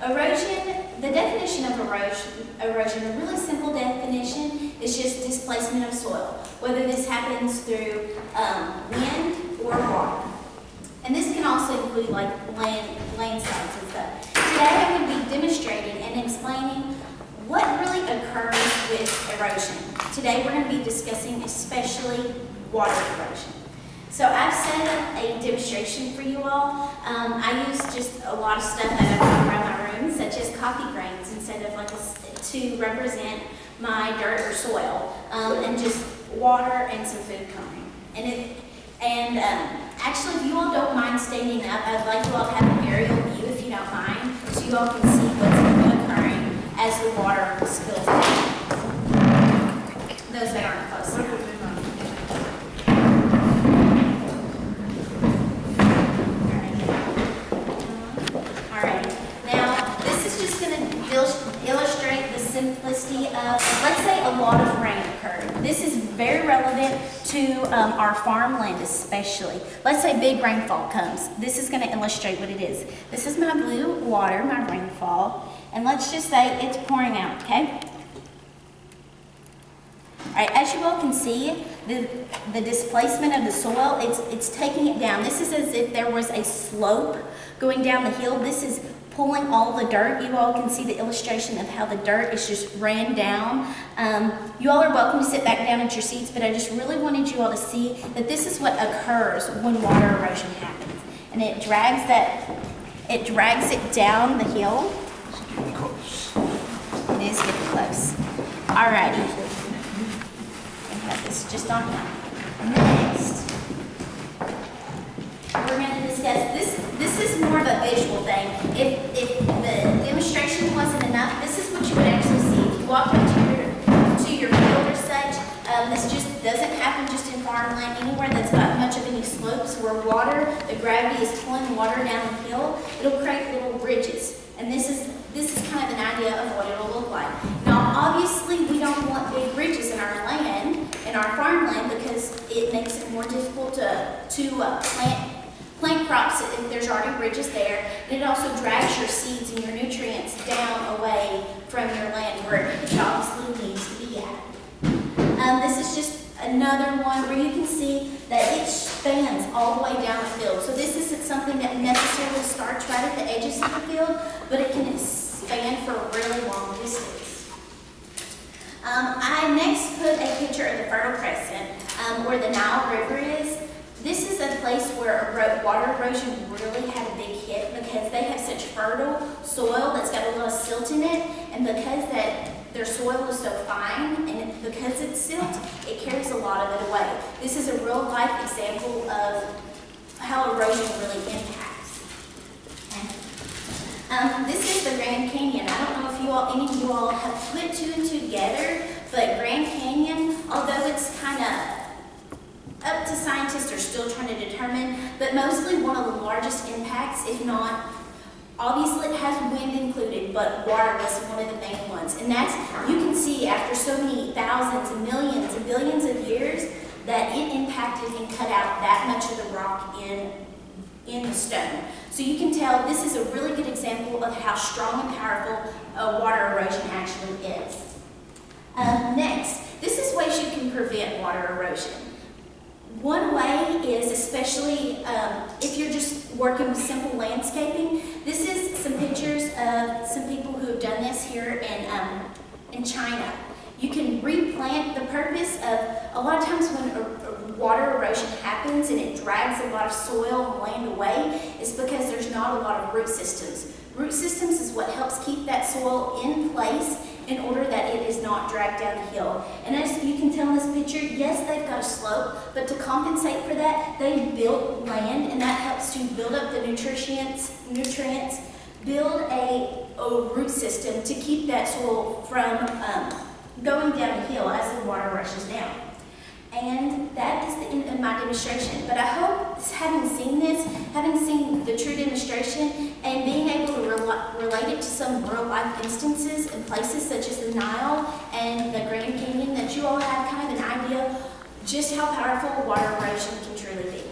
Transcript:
erosion. The definition of erosion, a really simple definition, is just displacement of soil, whether this happens through wind or water. And this can also include like landslides and stuff. Today I'm going to be demonstrating and explaining what really occurs with erosion. Today we're going to be discussing especially water erosion. So I've set up a demonstration for you all. I use just a lot of stuff that I've got around my room, such as coffee grains, instead of like to represent my dirt or soil, and just water and some food coloring. Actually, if you all don't mind standing up, I'd like you all to have an aerial view, if you don't mind, so you all can see what's occurring as the water spills out. Those that aren't close enough. Illustrate the simplicity of, let's say a lot of rain occurred. This is very relevant to our farmland especially. Let's say big rainfall comes. This is going to illustrate what it is. This is my blue water, my rainfall, and let's just say it's pouring out, okay? All right, as you all can see, the displacement of the soil, it's taking it down. This is as if there was a slope going down the hill. This is pulling all the dirt. You all can see the illustration of how the dirt is just ran down. You all are welcome to sit back down at your seats, but I just really wanted you all to see that this is what occurs when water erosion happens. And it drags it down the hill. It is getting close. Alrighty. I have this just on now. Next, we're going to discuss this is more of a visual thing. If the demonstration wasn't enough, this is what you would actually see. If you walk up to your field or such, this just doesn't happen just in farmland. Anywhere that's got much of any slopes where the gravity is pulling water down the hill, it'll create little bridges. And this is kind of an idea of what it'll look like. Now, obviously, we don't want big bridges in our land, in our farmland, because it makes it more difficult to plant crops if there's already bridges there. And it also drags your seeds and your nutrients down away from your land where it obviously needs to be at. This is just another one where you can see that it spans all the way down the field. So this isn't something that necessarily starts right at the edges of the field, but it can span for a really long distance. I next put a picture of the Fertile Crescent, where the Nile River is. This is a place where water erosion really had a big hit because they have such fertile soil that's got a lot of silt in it, and because their soil is so fine, and because it's silt, it carries a lot of it away. This is a real life example of how erosion really impacts. This is the Grand Canyon. I don't know if any of you all have put two and two together, but Grand Canyon, although it's kind of up to scientists are still trying to determine, but mostly one of the largest impacts, if not, obviously it has wind included, but water was one of the main ones. And that's, you can see after so many thousands and millions and billions of years that it impacted and cut out that much of the rock in the stone. So you can tell this is a really good example of how strong and powerful water erosion actually is. Next, this is ways you can prevent water erosion. One way is, especially if you're just working with simple landscaping, this is some pictures of some people who have done this here in China. You can replant. The purpose of, a lot of times when water erosion happens and it drags a lot of soil and land away, is because there's not a lot of root systems. Root systems is what helps keep that soil in place in order that it is not dragged down the hill. And as you can tell in this picture, yes, they've got a slope, but to compensate for that, they built land, and that helps to build up the nutrients, build a root system to keep that soil from going down the hill as the water rushes down. And that is the end of my demonstration. But I hope, having seen the true demonstration, and being able to relate it to some real-life instances and places such as the Nile and the Grand Canyon, that you all have kind of an idea just how powerful water erosion can truly be.